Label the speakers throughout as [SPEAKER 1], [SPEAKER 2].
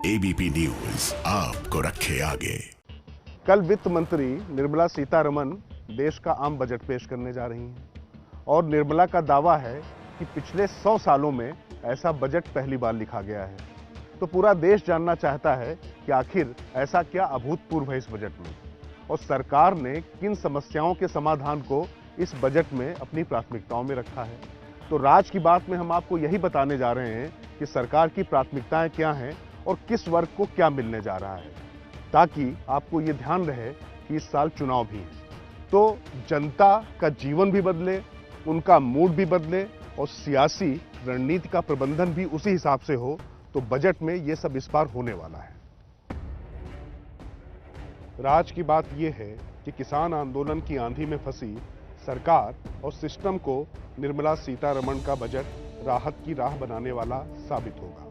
[SPEAKER 1] ABP news आपको रखे आगे।
[SPEAKER 2] कल वित्त मंत्री निर्मला सीतारमण देश का आम बजट पेश करने जा रही हैं और निर्मला का दावा है कि पिछले 100 सालों में ऐसा बजट पहली बार लिखा गया है। तो पूरा देश जानना चाहता है कि आखिर ऐसा क्या अभूतपूर्व है इस बजट में और सरकार ने किन समस्याओं के समाधान को इस बजट में अपनी प्राथमिकताओं में रखा है। तो राज की बात में हम आपको यही बताने जा रहे हैं कि सरकार की प्राथमिकताएं क्या हैं और किस वर्ग को क्या मिलने जा रहा है, ताकि आपको ये ध्यान रहे कि इस साल चुनाव भी है। तो जनता का जीवन भी बदले, उनका मूड भी बदले और सियासी रणनीति का प्रबंधन भी उसी हिसाब से हो। तो बजट में ये सब इस बार होने वाला है। राज की बात यह है कि किसान आंदोलन की आंधी में फंसी सरकार और सिस्टम को निर्मला सीतारमण का बजट राहत की राह बनाने वाला साबित होगा।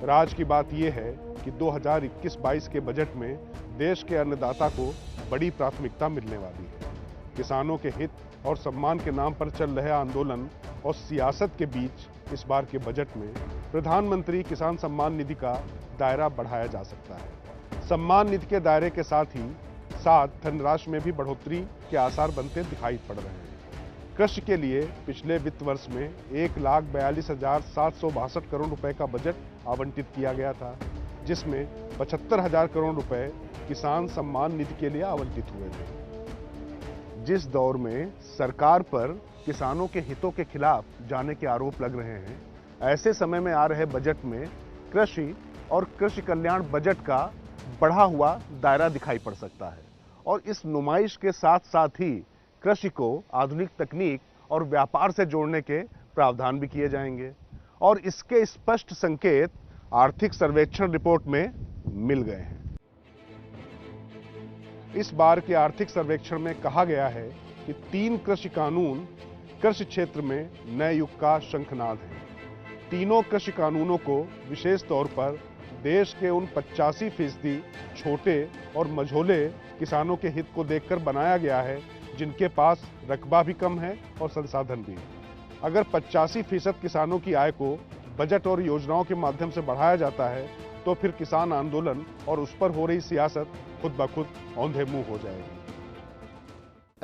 [SPEAKER 2] राज की बात यह है कि 2021-22 के बजट में देश के अन्नदाता को बड़ी प्राथमिकता मिलने वाली है। किसानों के हित और सम्मान के नाम पर चल रहे आंदोलन और सियासत के बीच इस बार के बजट में प्रधानमंत्री किसान सम्मान निधि का दायरा बढ़ाया जा सकता है। सम्मान निधि के दायरे के साथ ही धनराशि में भी बढ़ोतरी के आसार बनते दिखाई पड़ रहे हैं। कृषि के लिए पिछले वित्त वर्ष में 1,42,762 करोड़ रुपए का बजट आवंटित किया गया था, जिसमें 75,000 करोड़ रुपए किसान सम्मान निधि के लिए आवंटित हुए थे। जिस दौर में सरकार पर किसानों के हितों के खिलाफ जाने के आरोप लग रहे हैं, ऐसे समय में आ रहे बजट में कृषि और कृषि कल्याण बजट का बढ़ा हुआ दायरा दिखाई पड़ सकता है और इस नुमाइश के साथ साथ ही कृषि को आधुनिक तकनीक और व्यापार से जोड़ने के प्रावधान भी किए जाएंगे और इसके स्पष्ट संकेत आर्थिक सर्वेक्षण रिपोर्ट में मिल गए हैं। इस बार के आर्थिक सर्वेक्षण में कहा गया है कि 3 कृषि कानून कृषि क्षेत्र में नए युग का शंखनाद है। तीनों कृषि कानूनों को विशेष तौर पर देश के उन 85% छोटे और मझोले किसानों के हित को देखकर बनाया गया है जिनके पास रकबा भी कम है और संसाधन भी। अगर 85% किसानों की आय को बजट और योजनाओं के माध्यम से बढ़ाया जाता है तो फिर किसान आंदोलन और उस पर हो रही सियासत खुद ब खुद औंधे मुंह हो जाएगी।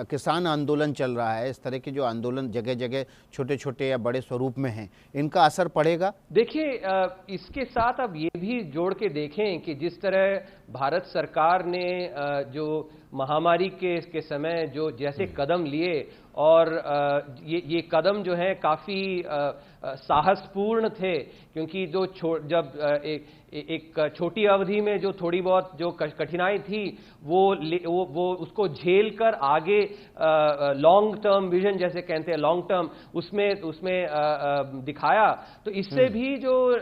[SPEAKER 3] किसान आंदोलन चल रहा है, इस तरह के जो आंदोलन जगह जगह छोटे छोटे या बड़े स्वरूप में हैं, इनका असर पड़ेगा?
[SPEAKER 4] देखिए, इसके साथ अब ये भी जोड़ के देखें कि जिस तरह भारत सरकार ने जो महामारी के समय जो जैसे कदम लिए और ये कदम जो है काफी साहसपूर्ण थे, क्योंकि जो जब एक छोटी अवधि में जो थोड़ी बहुत जो कठिनाई थी वो उसको झेल कर आगे लॉन्ग टर्म विजन जैसे कहते हैं, लॉन्ग टर्म उसमें दिखाया। तो इससे भी जो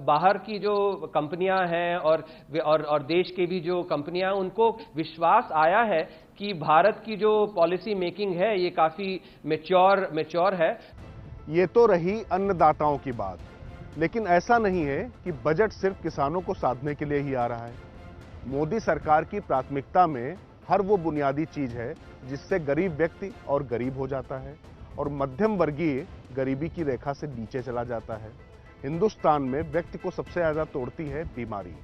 [SPEAKER 4] बाहर की जो कंपनियां हैं और देश के भी जो कंपनियां, उनको विश्वास आया है कि भारत की जो पॉलिसी मेकिंग है ये काफी मैच्योर है।
[SPEAKER 2] ये तो रही अन्नदाताओं की बात, लेकिन ऐसा नहीं है कि बजट सिर्फ किसानों को साधने के लिए ही आ रहा है। मोदी सरकार की प्राथमिकता में हर वो बुनियादी चीज है जिससे गरीब व्यक्ति और गरीब हो जाता है और मध्यम वर्गीय गरीबी की रेखा से नीचे चला जाता है। हिंदुस्तान में व्यक्ति को सबसे ज्यादा तोड़ती है बीमारी।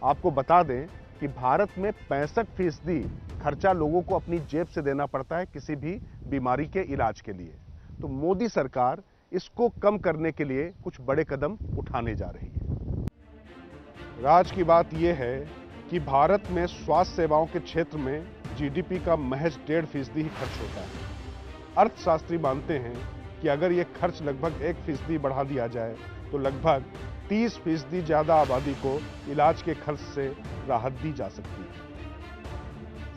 [SPEAKER 2] आपको बता दें कि भारत में 65% खर्चा लोगों को अपनी जेब से देना पड़ता है किसी भी बीमारी के इलाज के लिए। तो मोदी सरकार इसको कम करने के लिए कुछ बड़े कदम उठाने जा रही है। राज की बात यह है कि भारत में स्वास्थ्य सेवाओं के क्षेत्र में जीडीपी का महज 1.5% ही खर्च होता है। अर्थशास्त्री मानते हैं कि अगर यह खर्च लगभग 1% बढ़ा दिया जाए तो लगभग 30% ज्यादा आबादी को इलाज के खर्च से राहत दी जा सकती है।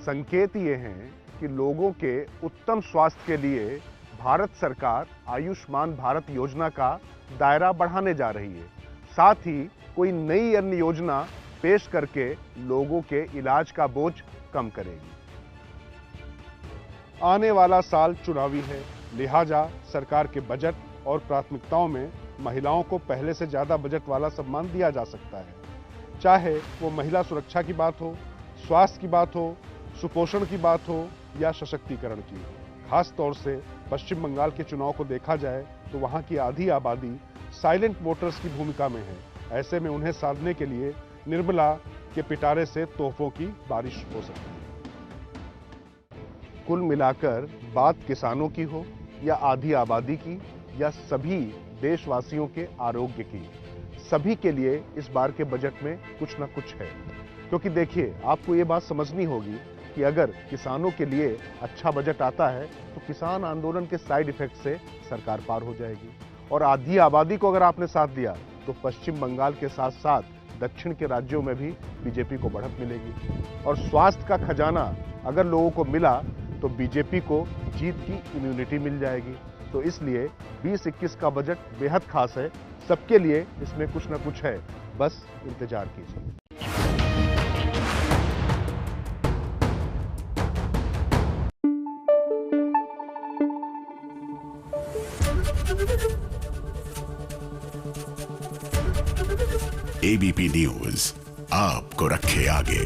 [SPEAKER 2] संकेत ये हैं कि लोगों के उत्तम स्वास्थ्य के लिए भारत सरकार आयुष्मान भारत योजना का दायरा बढ़ाने जा रही है। साथ ही कोई नई अन्य योजना पेश करके लोगों के इलाज का बोझ कम करेगी। आने वाला साल चुनावी है, लिहाजा सरकार के बजट और प्राथमिकताओं में महिलाओं को पहले से ज्यादा बजट वाला सम्मान दिया जा सकता है। चाहे वो महिला सुरक्षा की बात हो, स्वास्थ्य की बात हो, सुपोषण की बात हो या सशक्तिकरण की। खास तौर से पश्चिम बंगाल के चुनाव को देखा जाए तो वहां की आधी आबादी साइलेंट वोटर्स की भूमिका में है। ऐसे में उन्हें साधने के लिए निर्मला के पिटारे से तोहफों की बारिश हो सकती है। कुल मिलाकर बात किसानों की हो या आधी आबादी की या सभी देशवासियों के आरोग्य की, सभी के लिए इस बार के बजट में कुछ ना कुछ है। क्योंकि देखिए, आपको ये बात समझनी होगी कि अगर किसानों के लिए अच्छा बजट आता है तो किसान आंदोलन के साइड इफेक्ट से सरकार पार हो जाएगी, और आधी आबादी को अगर आपने साथ दिया तो पश्चिम बंगाल के साथ साथ दक्षिण के राज्यों में भी बीजेपी को बढ़त मिलेगी, और स्वास्थ्य का खजाना अगर लोगों को मिला तो बीजेपी को जीत की इम्यूनिटी मिल जाएगी। तो इसलिए 2021 का बजट बेहद खास है, सबके लिए इसमें कुछ ना कुछ है, बस इंतजार कीजिए।
[SPEAKER 1] एबीपी न्यूज आपको रखे आगे।